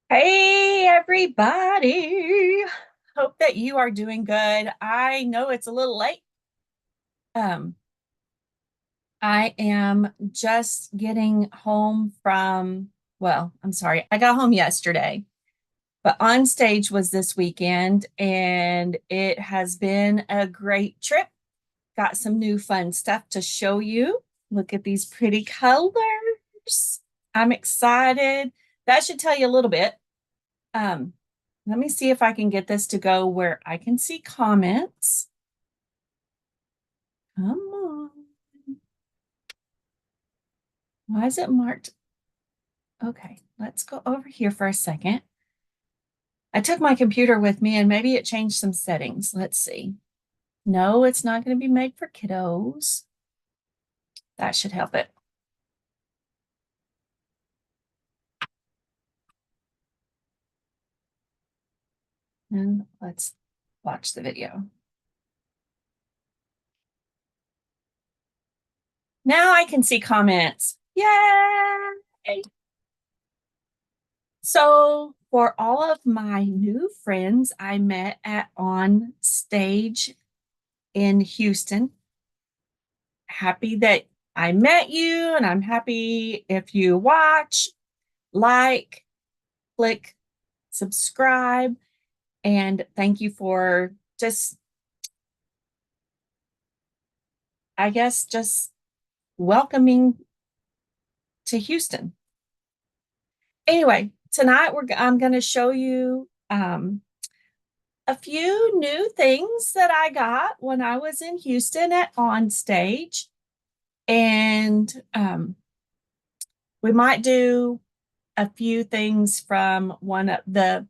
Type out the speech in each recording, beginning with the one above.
Hey, everybody. Hope that you are doing good. I know it's a little late. Um, I am just getting home from, well, I'm sorry, I got home yesterday, but OnStage was this weekend and it has been a great trip. Got some new fun stuff to show you. Look at these pretty colors. I'm excited. That should tell you a little bit. Um, Let me see if I can get this to go where I can see comments. Come on. Why is it marked? Okay, let's go over here for a second. I took my computer with me and maybe it changed some settings. Let's see. No, it's not going to be made for kiddos. That should help it. And let's watch the video. Now I can see comments. Yay! So, for all of my new friends I met at On Stage in Houston, happy that I met you, and I'm happy if you watch, like, click, subscribe, and thank you for just, I guess, just welcoming to Houston. Anyway, tonight I'm going to show you a few new things that I got when I was in Houston at OnStage. And we might do a few things from one of the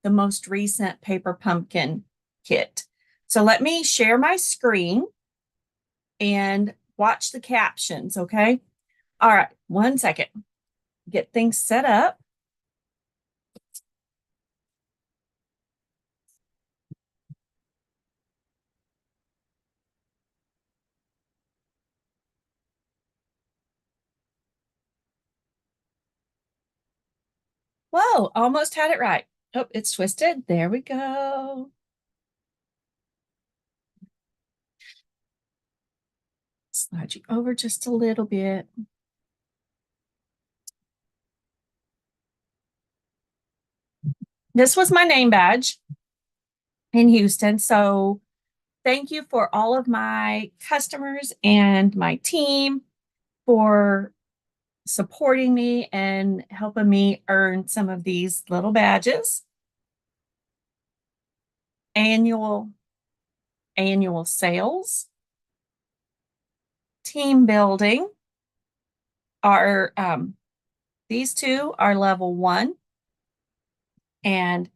most recent paper pumpkin kit. So let me share my screen and watch the captions, okay? All right, 1 second. Get things set up. Whoa, almost had it right. Oh, it's twisted. There we go. Slide you over just a little bit. This was my name badge in Houston. So thank you for all of my customers and my team for supporting me and helping me earn some of these little badges. Annual annual sales, team building are these two are level 1, and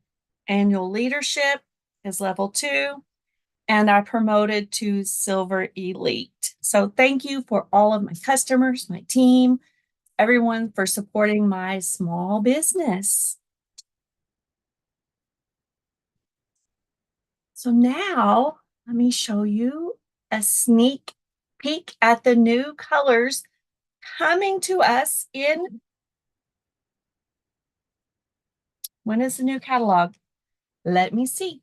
annual leadership is level 2, and I promoted to silver elite. So thank you for all of my customers, my team, everyone for supporting my small business. So now let me show you a sneak peek at the new colors coming to us in, when is the new catalog? Let me see.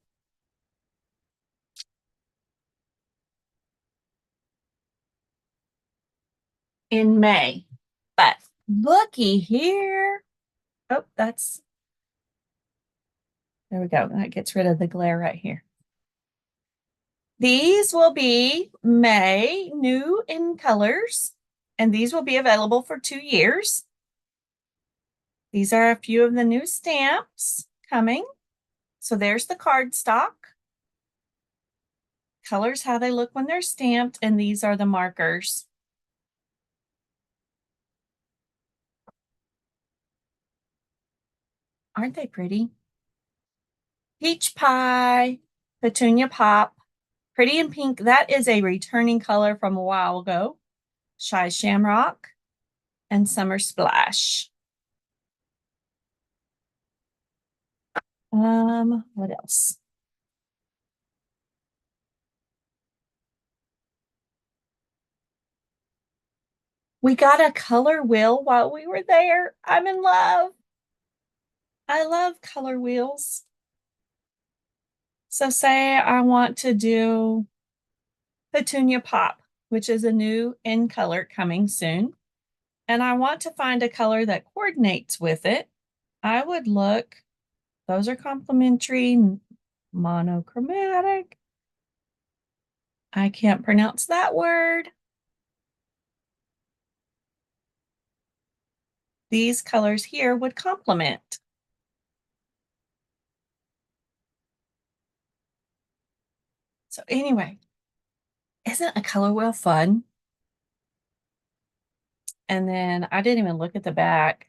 In May. But looky here. Oh, there we go. That gets rid of the glare right here. These will be May, new in colors, and these will be available for 2 years. These are a few of the new stamps coming. So there's the cardstock. Colors how they look when they're stamped, and these are the markers. Aren't they pretty? Peach pie, petunia pop, pretty in pink. That is a returning color from a while ago. Shy shamrock and summer splash. What else? We got a color wheel while we were there. I'm in love. I love color wheels. So say I want to do Petunia Pop, which is a new in color coming soon, and I want to find a color that coordinates with it. I would look, those are complementary, monochromatic. I can't pronounce that word. These colors here would complement. So anyway, isn't a color wheel fun? And then I didn't even look at the back.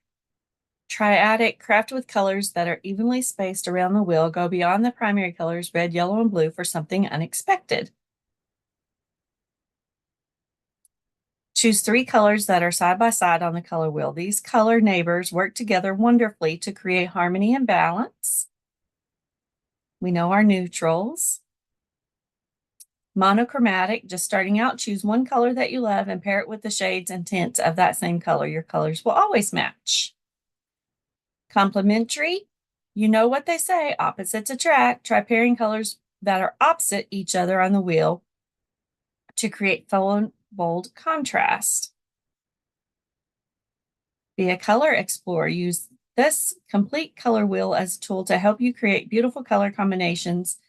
Triadic, craft with colors that are evenly spaced around the wheel. Go beyond the primary colors, red, yellow, and blue, for something unexpected. Choose 3 colors that are side by side on the color wheel. These color neighbors work together wonderfully to create harmony and balance. We know our neutrals. Monochromatic, just starting out, choose one color that you love and pair it with the shades and tints of that same color. Your colors will always match. Complementary, you know what they say, opposites attract. Try pairing colors that are opposite each other on the wheel to create bold contrast. Be a color explorer. Use this complete color wheel as a tool to help you create beautiful color combinations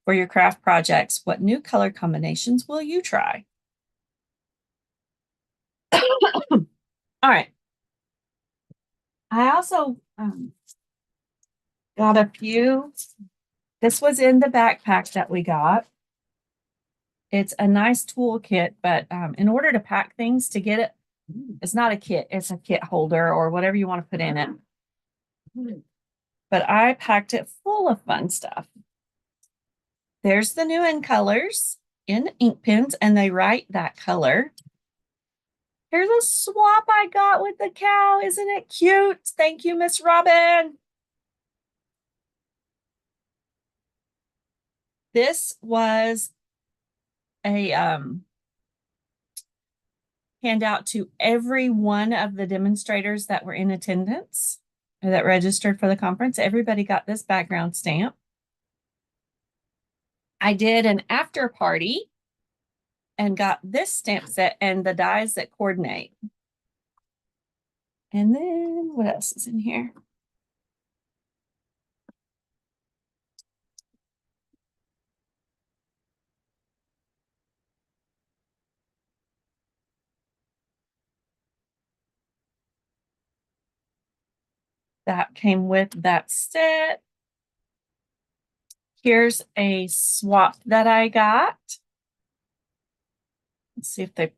for your craft projects. What new color combinations will you try? All right. I also got a few. This was in the backpack that we got. It's a nice toolkit, but in order to pack things, to get it, it's not a kit, it's a kit holder or whatever you want to put in it. But I packed it full of fun stuff. There's the new in colors in ink pens, and they write that color. Here's a swap I got with the cow. Isn't it cute? Thank you, Miss Robin. This was a handout to every one of the demonstrators that were in attendance or that registered for the conference. Everybody got this background stamp. I did an after party and got this stamp set and the dies that coordinate. And then what else is in here? That came with that set. Here's a swap that I got. Let's see if at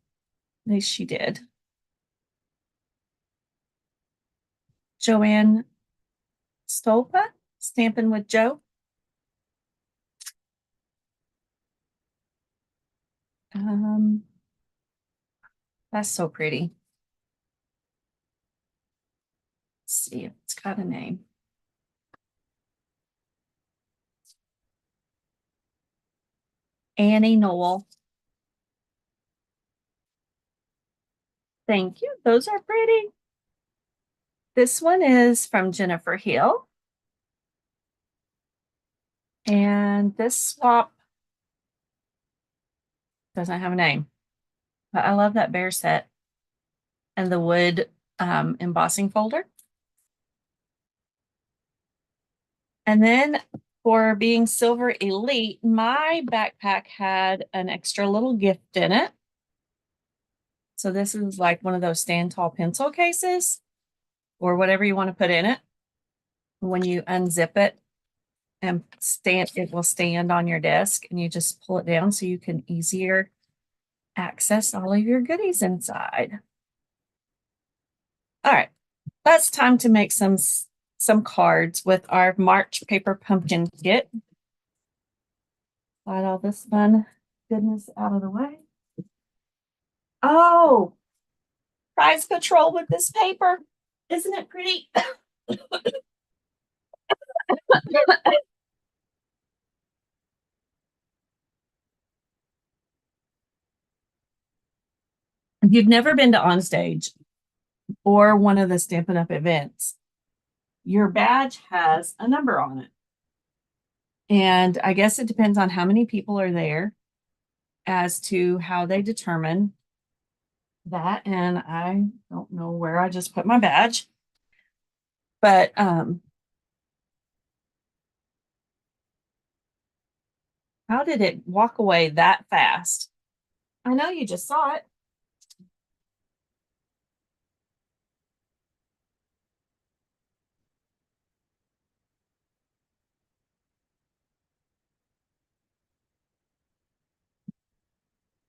least she did. Joanne Stolpa, Stampin' with Joe. That's so pretty. Let's see if it's got a name. Annie Noel. Thank you. Those are pretty. This one is from Jennifer Hill. And this swap doesn't have a name, but I love that bear set and the wood embossing folder. And then for being Silver Elite, my backpack had an extra little gift in it. So this is like one of those stand tall pencil cases or whatever you want to put in it. When you unzip it and it will stand on your desk and you just pull it down so you can easier access all of your goodies inside. All right, that's time to make some cards with our March paper pumpkin kit. Slide all this fun goodness out of the way. Oh, prize patrol with this paper. Isn't it pretty? If you've never been to OnStage or one of the Stampin' Up events, your badge has a number on it. And I guess it depends on how many people are there as to how they determine that. And I don't know where I just put my badge, but how did it walk away that fast? I know you just saw it.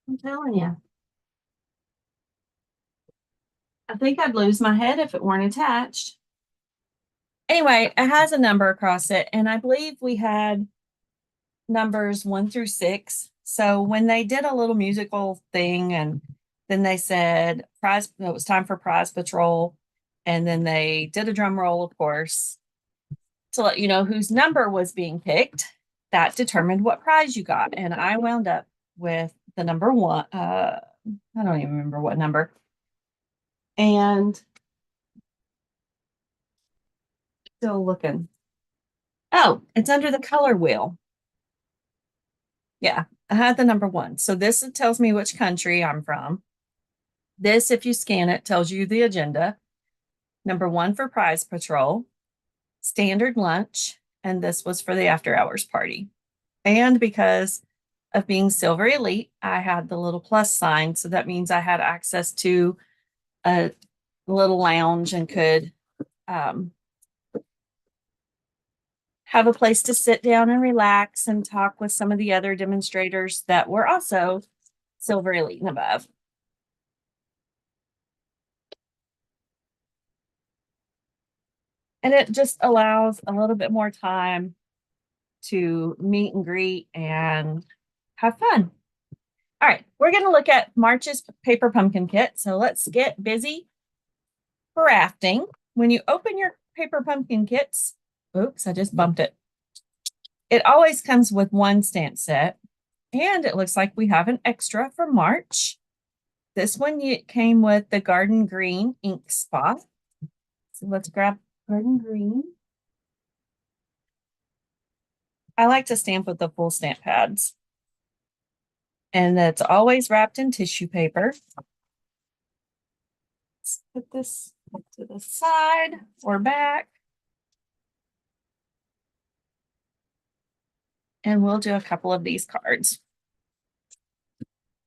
I'm telling you. I think I'd lose my head if it weren't attached. Anyway, it has a number across it, and I believe we had numbers 1 through 6. So when they did a little musical thing, and then they said prize, it was time for prize patrol, and then they did a drum roll, of course, to let you know whose number was being picked. That determined what prize you got, and I wound up with the number one. I don't even remember what number. And still looking. Oh, it's under the color wheel. Yeah, I had the number one. So this tells me which country I'm from. This, if you scan it, tells you the agenda. Number one for prize patrol, standard lunch, and this was for the after hours party. And because of being silver elite, I had the little plus sign. So that means I had access to a little lounge and could have a place to sit down and relax and talk with some of the other demonstrators that were also silver elite and above. And it just allows a little bit more time to meet and greet and have fun. All right, we're going to look at March's paper pumpkin kit. So let's get busy crafting. When you open your paper pumpkin kits, oops, I just bumped it. It always comes with one stamp set, and it looks like we have an extra for March. This one came with the garden green ink spot. So let's grab garden green. I like to stamp with the full stamp pads. And it's always wrapped in tissue paper. Let's put this to the side or back. And we'll do a couple of these cards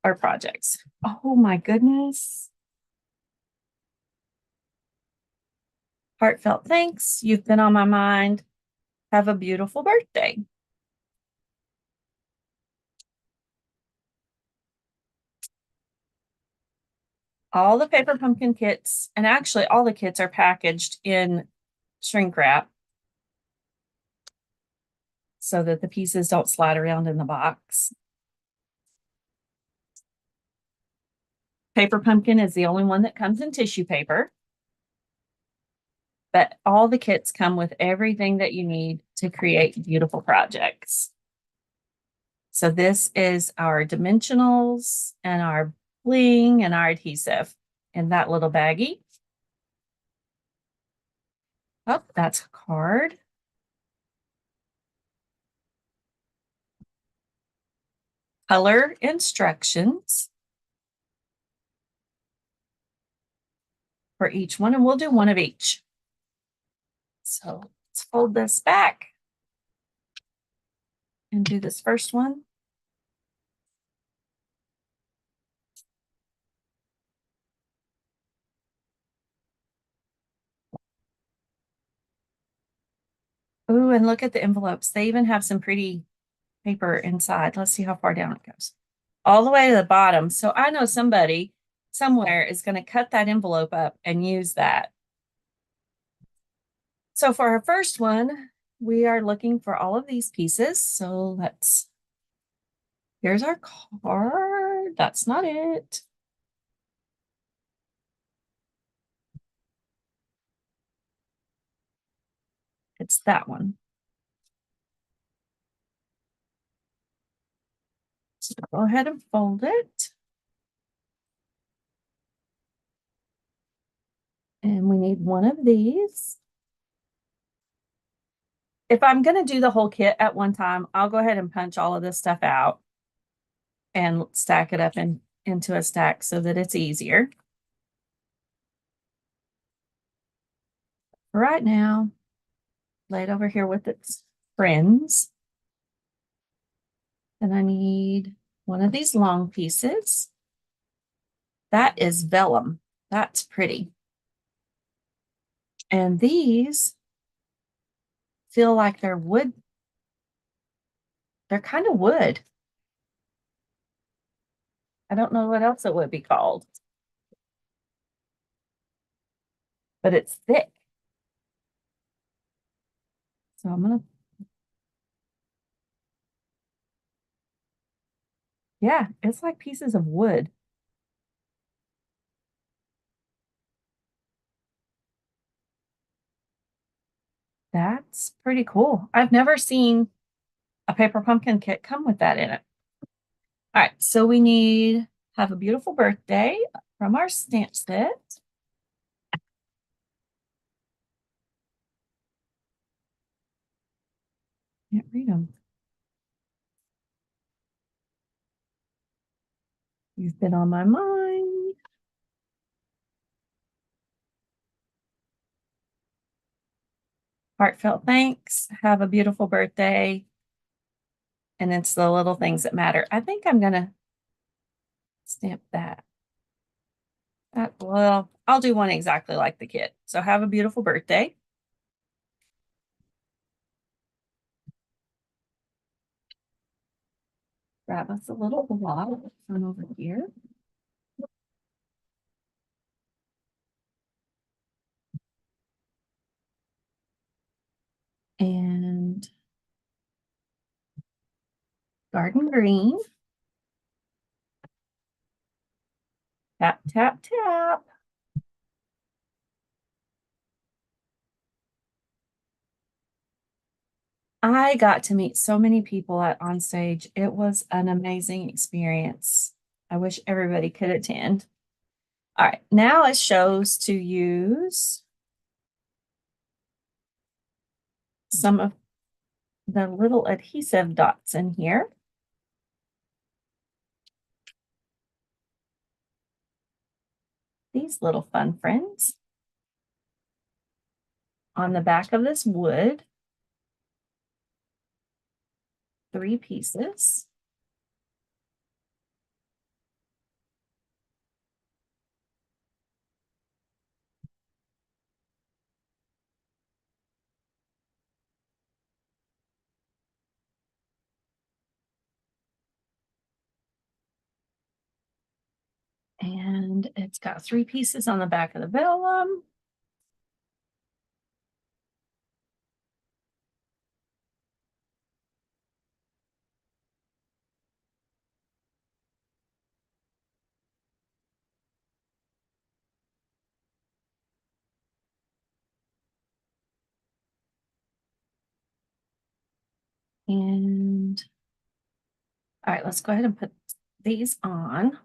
or projects. Oh my goodness. Heartfelt thanks. You've been on my mind. Have a beautiful birthday. All the paper pumpkin kits, and actually all the kits are packaged in shrink wrap so that the pieces don't slide around in the box. Paper pumpkin is the only one that comes in tissue paper, but all the kits come with everything that you need to create beautiful projects. So this is our dimensionals and our bling and our adhesive in that little baggie. Oh, that's a card. Color instructions for each one, and we'll do one of each. So let's fold this back and do this first one. Ooh, and look at the envelopes. They even have some pretty paper inside. Let's see how far down it goes. All the way to the bottom. So I know somebody somewhere is going to cut that envelope up and use that. So for our first one, we are looking for all of these pieces. So here's our card. That's not it. It's that one. So go ahead and fold it. And we need one of these. if I'm going to do the whole kit at one time, I'll go ahead and punch all of this stuff out and stack it up into a stack so that it's easier. Right now, lay it over here with its friends. And I need one of these long pieces. That is vellum. That's pretty. And these feel like they're wood. They're kind of wood. I don't know what else it would be called. But it's thick. So I'm going to, yeah, it's like pieces of wood. That's pretty cool. I've never seen a paper pumpkin kit come with that in it. All right, so we need Have a Beautiful Birthday from our stamp set. Can't read them. You've been on my mind. Heartfelt thanks. Have a beautiful birthday. And it's the little things that matter. I think I'm going to stamp that. Well, I'll do one exactly like the kit. So have a beautiful birthday. Grab us a little block from over here. And garden green. Tap, tap, tap. I got to meet so many people at OnStage. It was an amazing experience. I wish everybody could attend. All right, now it shows to use some of the little adhesive dots in here. These little fun friends on the back of this wood. 3 pieces. And it's got 3 pieces on the back of the vellum. And all right, let's go ahead and put these on.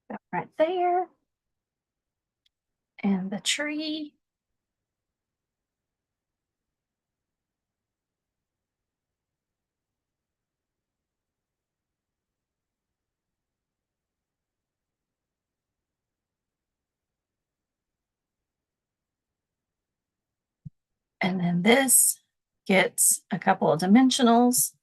That right there. And the tree. And then this gets a couple of dimensionals.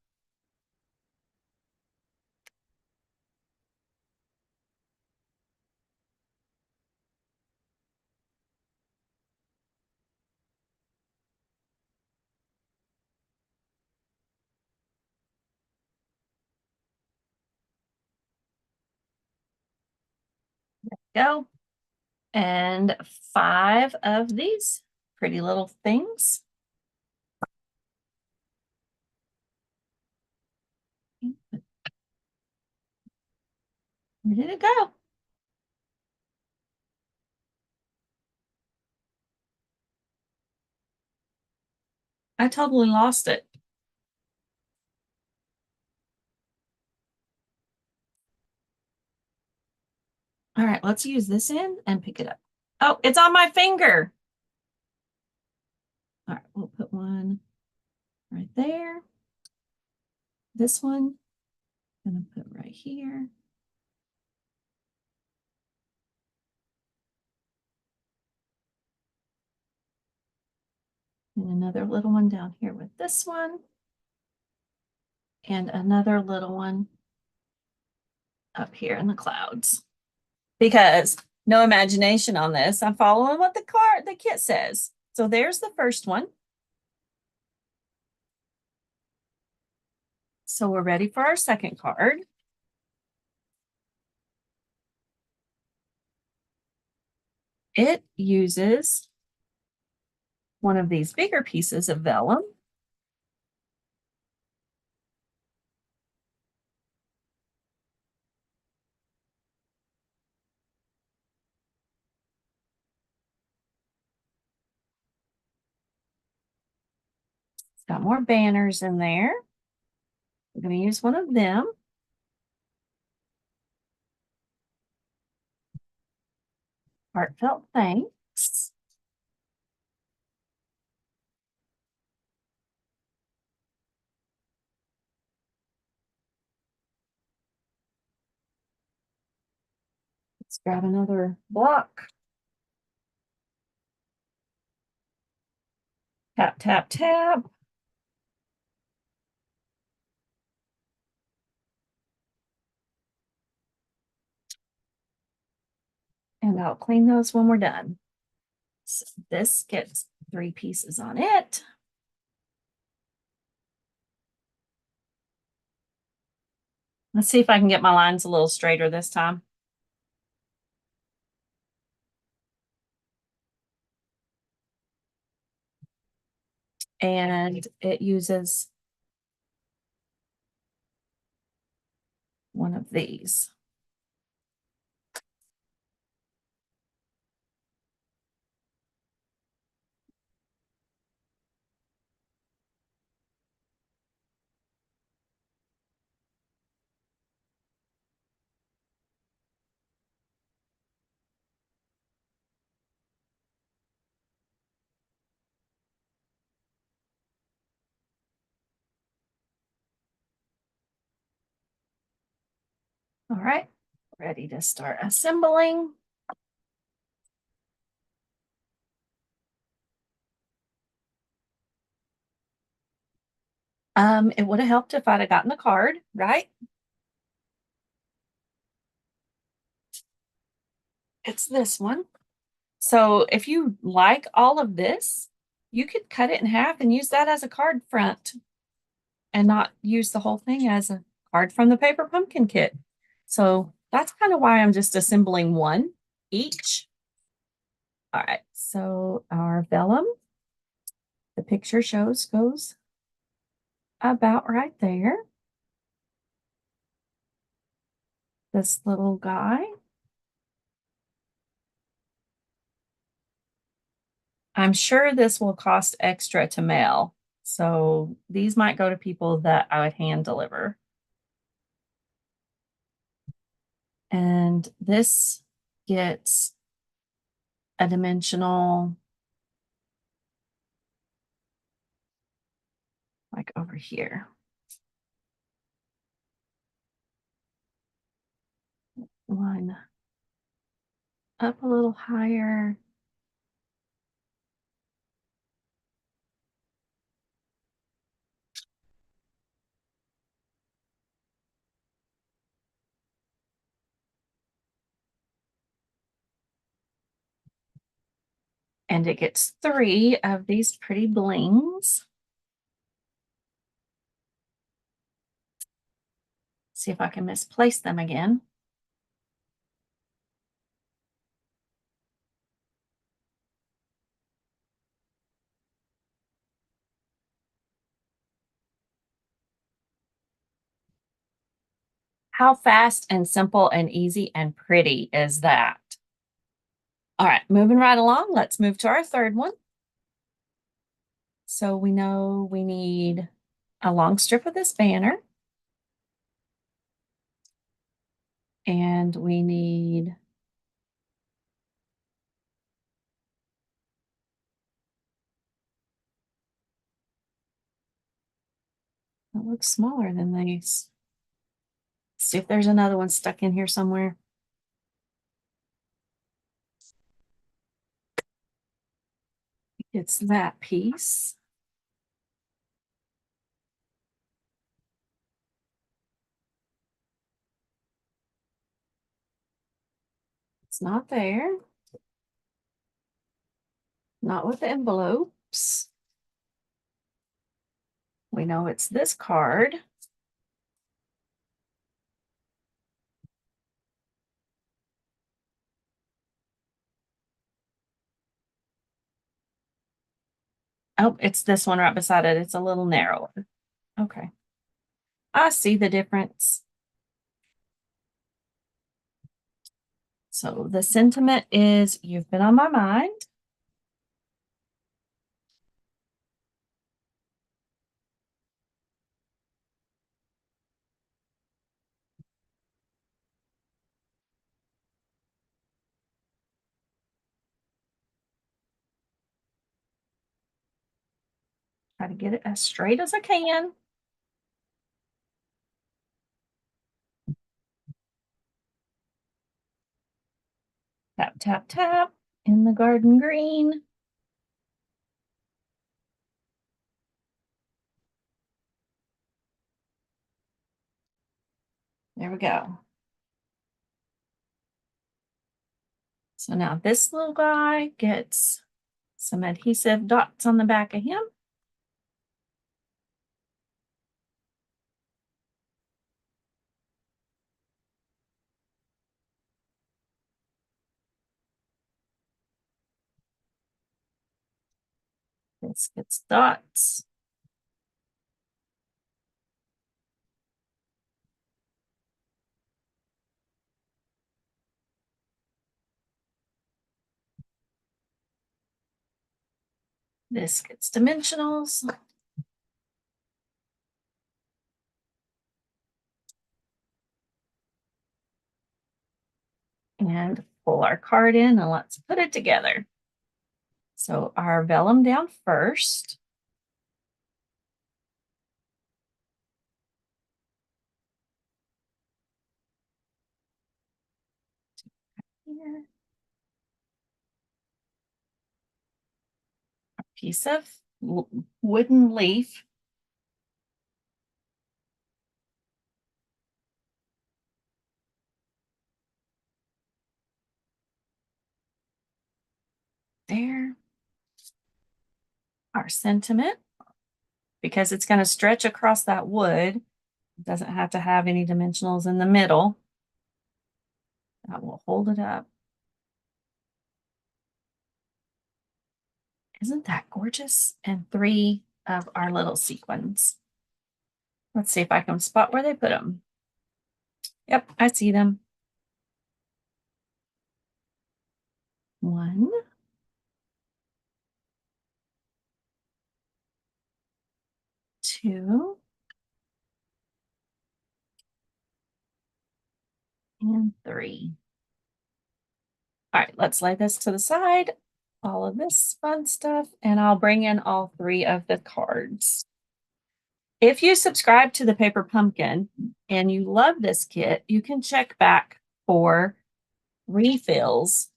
Go. And 5 of these pretty little things. Where did it go? I totally lost it. All right, let's use this end and pick it up. Oh, it's on my finger. All right, we'll put one right there. This one, I'm gonna put right here. And another little one down here with this one. And another little one up here in the clouds. Because no imagination on this. I'm following what the kit says. So there's the first one. So we're ready for our second card. It uses one of these bigger pieces of vellum. It's got more banners in there. We're going to use one of them. Heartfelt thanks. Let's grab another block. Tap, tap, tap. And I'll clean those when we're done. So this gets 3 pieces on it. Let's see if I can get my lines a little straighter this time. And it uses one of these. All right, ready to start assembling. It would have helped if I'd have gotten the card, right? It's this one. So if you like all of this, you could cut it in half and use that as a card front and not use the whole thing as a card from the paper pumpkin kit. So that's kind of why I'm just assembling one each. All right, so our vellum, the picture shows, goes about right there. This little guy. I'm sure this will cost extra to mail. So these might go to people that I would hand deliver. And this gets a dimensional, like over here. One up a little higher. And it gets 3 of these pretty blings. See if I can misplace them again. How fast and simple and easy and pretty is that? All right, moving right along. Let's move to our third one. So we know we need a long strip of this banner. And we need it looks smaller than these. Let's see if there's another one stuck in here somewhere. It's that piece. It's not there. Not with the envelopes. We know it's this card. Oh, it's this one right beside it. It's a little narrower. Okay. I see the difference. So the sentiment is, you've been on my mind. Try to get it as straight as I can. Tap, tap, tap in the garden green. There we go. So now this little guy gets some adhesive dots on the back of him. This gets dots. This gets dimensionals. And pull our card in and let's put it together. So our vellum down first. Here. A piece of wooden leaf. There. Our sentiment, because it's going to stretch across that wood. It doesn't have to have any dimensionals in the middle. That will hold it up. Isn't that gorgeous? And 3 of our little sequins. Let's see if I can spot where they put them. Yep, I see them. 1, 2, and 3. All right, let's lay this to the side, all of this fun stuff, and I'll bring in all 3 of the cards. If you subscribe to the Paper Pumpkin and you love this kit, you can check back for refills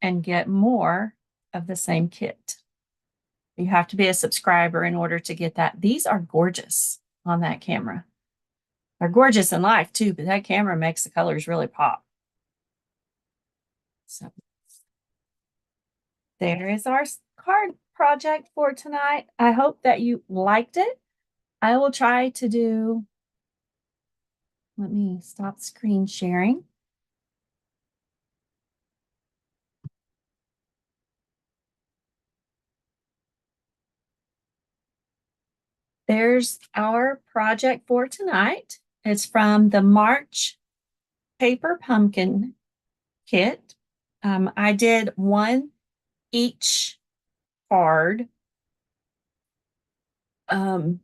and get more of the same kit. You have to be a subscriber in order to get that. These are gorgeous on that camera. They're gorgeous in life too, but that camera makes the colors really pop. So there is our card project for tonight. I hope that you liked it. I will try to do, let me stop screen sharing. There's our project for tonight. It's from the March Paper Pumpkin kit. I did 1 each card. Um,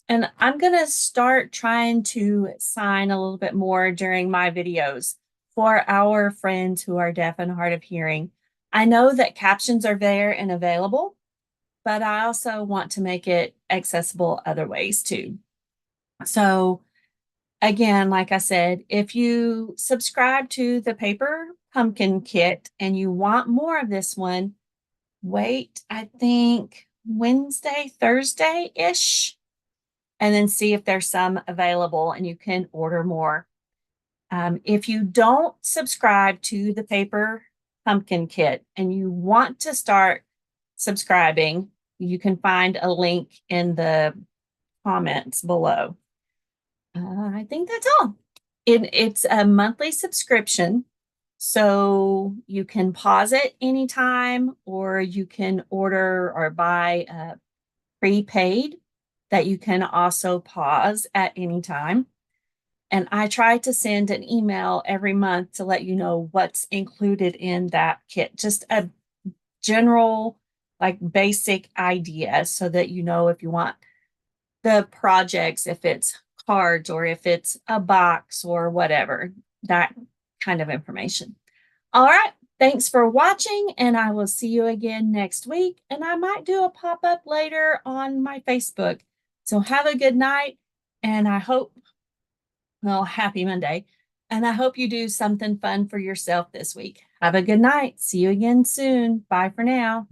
and I'm going to start trying to sign a little bit more during my videos for our friends who are deaf and hard of hearing. I know that captions are there and available, but I also want to make it accessible other ways too. So again, like I said, if you subscribe to the paper pumpkin kit and you want more of this one, wait, I think Wednesday, Thursday-ish, and then see if there's some available and you can order more. If you don't subscribe to the paper pumpkin kit and you want to start subscribing, you can find a link in the comments below. I think that's all. It's a monthly subscription, so you can pause it anytime, or you can order or buy prepaid that you can also pause at any time. And I try to send an email every month to let you know what's included in that kit, just a general, like basic idea so that you know if you want the projects, if it's cards or if it's a box or whatever, that kind of information. All right. Thanks for watching, and I will see you again next week. And I might do a pop up later on my Facebook. So have a good night, and I hope, well, happy Monday. And I hope you do something fun for yourself this week. Have a good night. See you again soon. Bye for now.